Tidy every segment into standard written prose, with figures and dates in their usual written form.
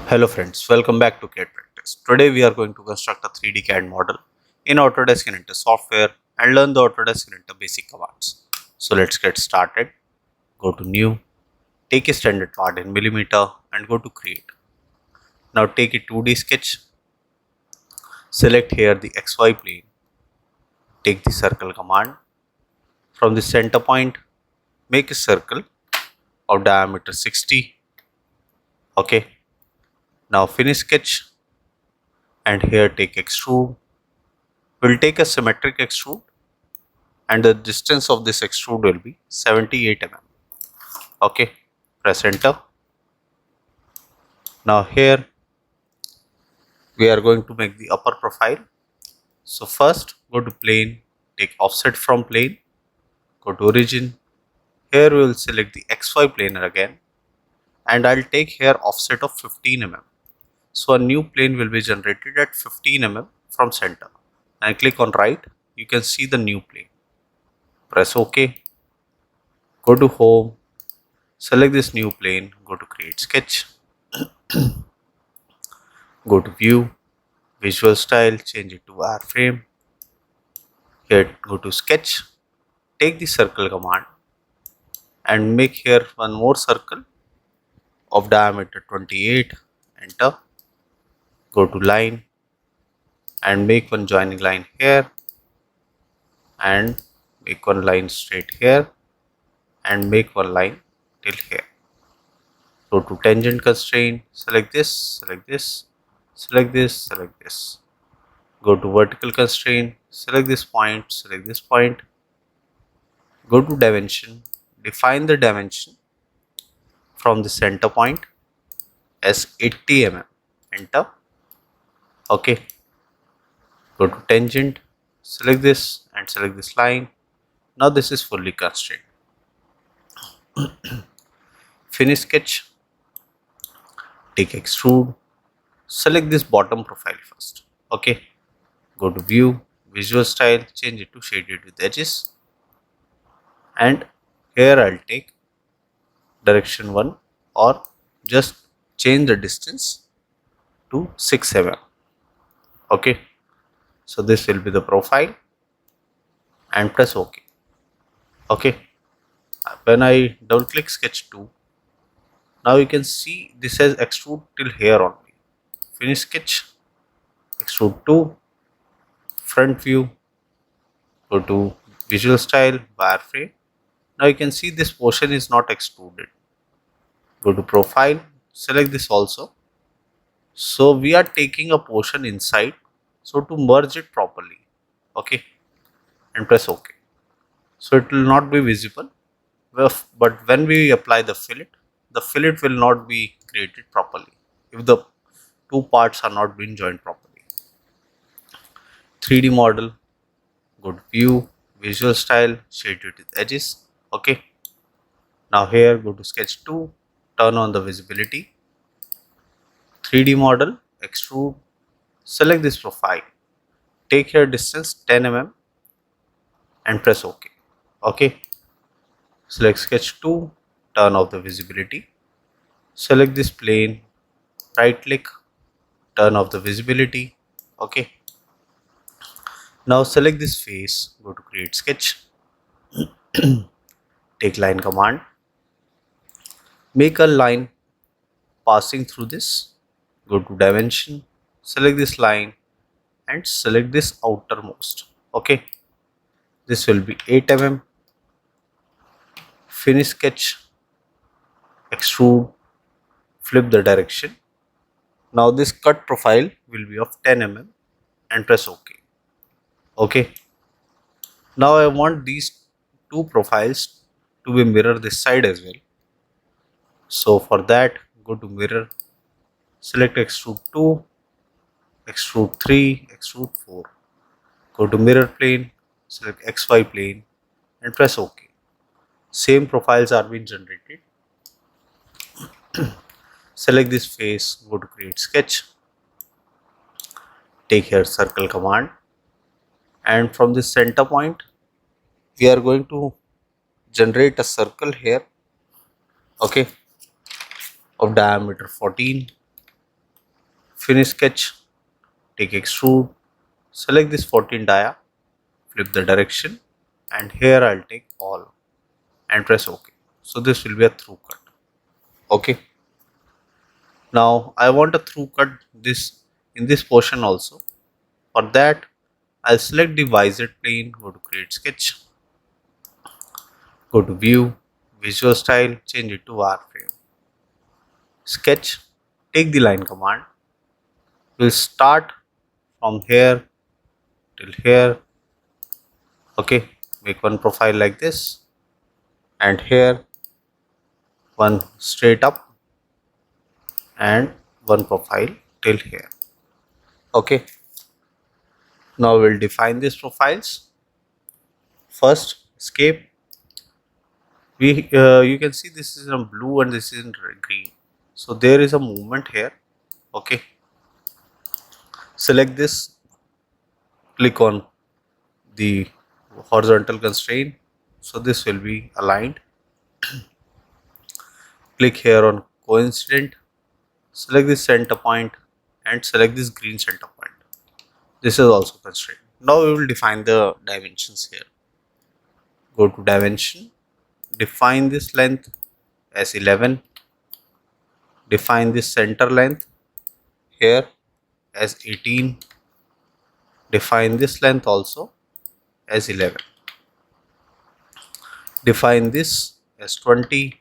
Hello friends, welcome back to CAD Practice. Today we are going to construct a 3D CAD model in Autodesk Inventor software and learn the Autodesk Inventor basic commands. So let's get started. Go to New, take a standard part in millimeter and go to Create. Now take a 2D sketch, select here the XY plane, take the circle command. From the center point, make a circle of diameter 60. Okay. Now finish sketch and here take extrude. We'll take a symmetric extrude and the distance of this extrude will be 78 mm. Okay, press enter. Now here we are going to make the upper profile. So first go to plane, take offset from plane, go to origin. Here we will select the XY planar again and I'll take here offset of 15 mm. So a new plane will be generated at 15 mm from center. And click on right, you can see the new plane. Press OK. Go to home, select this new plane, go to create sketch, go to view, visual style, change it to wireframe. Here go to sketch, take the circle command and make here one more circle of diameter 28, enter. Go to line and make one joining line here and make one line straight here and make one line till here. Go to tangent constraint, select this, select this, select this, select this. Go to vertical constraint, select this point, select this point. Go to dimension, define the dimension from the center point as 80 mm, enter. Okay. Go to tangent, select this and select this line. Now this is fully constrained. Finish sketch, take extrude, select this bottom profile first. Okay. Go to view, visual style, change it to shaded with edges. And here I'll take direction 1 or just change the distance to 6 mm. Okay. So this will be the profile and press OK. Okay. When I double click sketch 2, now you can see this has extrude till here only. Finish sketch, extrude 2, front view, go to visual style, wireframe. Now you can see this portion is not extruded. Go to profile, select this also. So we are taking a portion inside. So to merge it properly, okay, and press OK. So it will not be visible, but when we apply the fillet will not be created properly if the two parts are not being joined properly. 3D model, go to view, visual style, shade it with edges. Okay. Now here go to sketch 2, turn on the visibility. 3D model, extrude, select this profile, take here distance 10 mm and press OK. Okay. Select sketch 2, turn off the visibility, select this plane, right click, turn off the visibility. Okay. Now select this face, go to create sketch, take line command, make a line passing through this, go to dimension, select this line and select this outermost. Okay. This will be 8 mm. Finish sketch, extrude, flip the direction. Now this cut profile will be of 10 mm and press OK. Okay. Now I want these two profiles to be mirror this side as well. So for that, go to mirror, select extrude 2, extrude 3, extrude 4. Go to mirror plane, select XY plane and press OK. Same profiles are being generated. Select this face, go to create sketch, take here circle command and from the center point we are going to generate a circle here, okay, of diameter 14 finish sketch, take extrude, select this 14 dia, flip the direction, and here I'll take all and press OK. So this will be a through cut. Okay. Now I want a through cut this in this portion also. For that, I'll select the YZ plane, go to create sketch, go to view, visual style, change it to wireframe. Sketch, take the line command. We'll start from here till here. Okay, make one profile like this, and here one straight up, and one profile till here. Okay, now we'll define these profiles. First, escape. You can see this is in blue and this is in green, so there is a movement here. Okay, select this, click on the horizontal constraint, so this will be aligned. Click here on coincident, select this center point and select this green center point. This is also constraint. Now we will define the dimensions here. Go to dimension, define this length as 11, define this center length here as 18, define this length also as 11, define this as 20,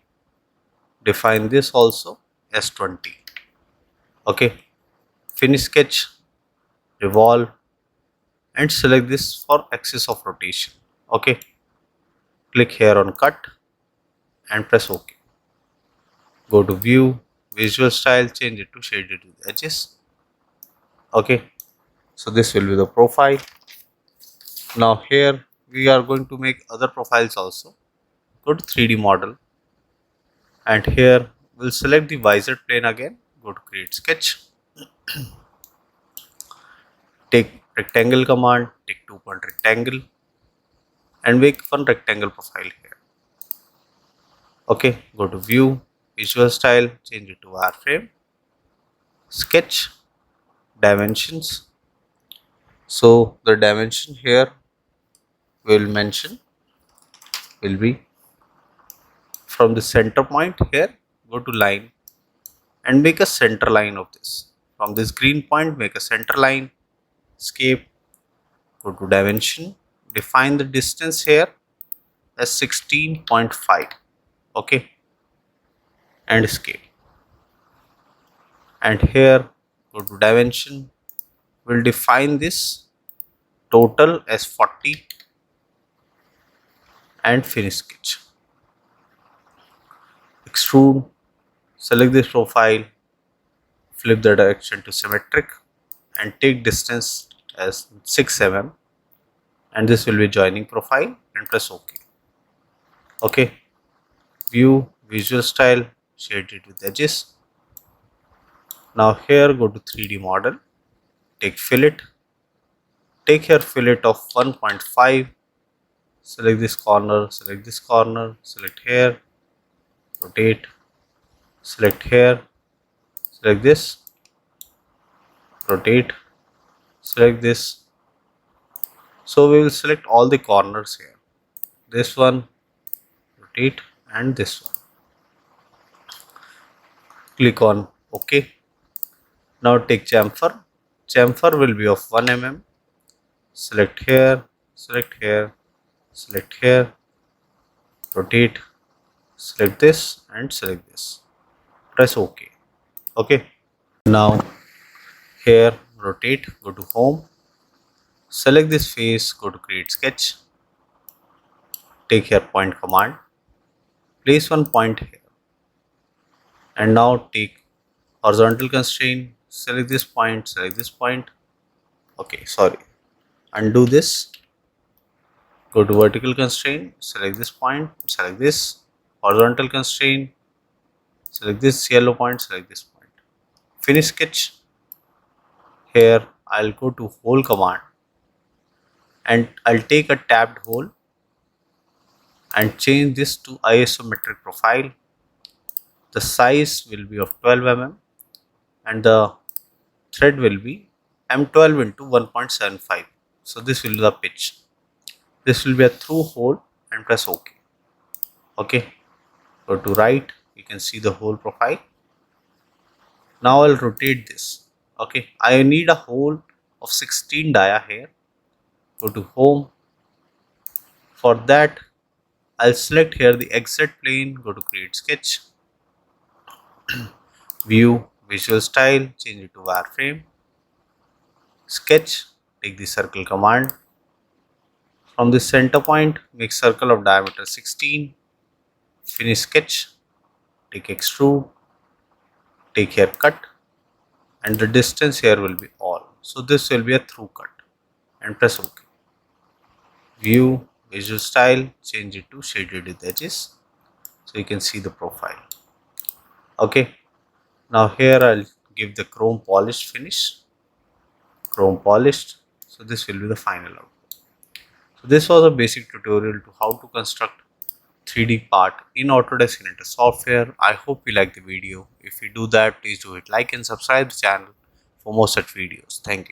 define this also as 20. Okay, finish sketch, revolve, and select this for axis of rotation. Okay, click here on cut and press OK. Go to view, visual style, change it to shaded with edges. Okay, so this will be the profile. Now here we are going to make other profiles also. Go to 3D model, and here we'll select the YZ plane again. Go to create sketch, take rectangle command, take 2-point rectangle and make one rectangle profile here. Okay, go to view, visual style, change it to wireframe, sketch, dimensions. So the dimension here we will mention will be from the center point here, go to line and make a center line of this. From this green point, make a center line, escape, go to dimension, define the distance here as 16.5. Okay, and escape. And here go to dimension, we'll define this total as 40 and finish sketch. Extrude, select this profile, flip the direction to symmetric and take distance as 6 mm, and this will be joining profile and press OK. Okay, view, visual style, shade it with edges. Now here go to 3D model, take fillet, take here fillet of 1.5, select this corner, select here, rotate, select here, select this, rotate, select this. So we will select all the corners here, this one, rotate, and this one. Click on OK. Now take chamfer. Chamfer will be of 1 mm. Select here, select here, select here, rotate, select this and select this. Press OK. Okay. Now here rotate, go to home, select this face, go to create sketch, take here point command, place one point here, and now take horizontal constraint, select this point, okay, sorry, undo this, go to vertical constraint, select this point, select this, horizontal constraint, select this yellow point, select this point, finish sketch. Here I'll go to hole command and I'll take a tabbed hole and change this to isometric profile. The size will be of 12 mm and the thread will be M12 into 1.75. So this will be the pitch. This will be a through hole and press OK. Okay, go to right, you can see the whole profile. Now I'll rotate this. Okay, I need a hole of 16 dia here. Go to home. For that, I'll select here the exit plane, go to create sketch, view, visual style, change it to wireframe, sketch, take the circle command. From the center point, make circle of diameter 16, finish sketch, take extrude, take here cut, and the distance here will be all. So this will be a through cut and press OK. View, visual style, change it to shaded with edges so you can see the profile. Okay, now here I'll give the chrome polished finish, chrome polished. So this will be the final output. So this was a basic tutorial to how to construct 3D part in Autodesk Inventor software. I hope you like the video. If you do that, please do hit like and subscribe the channel for more such videos. Thank you.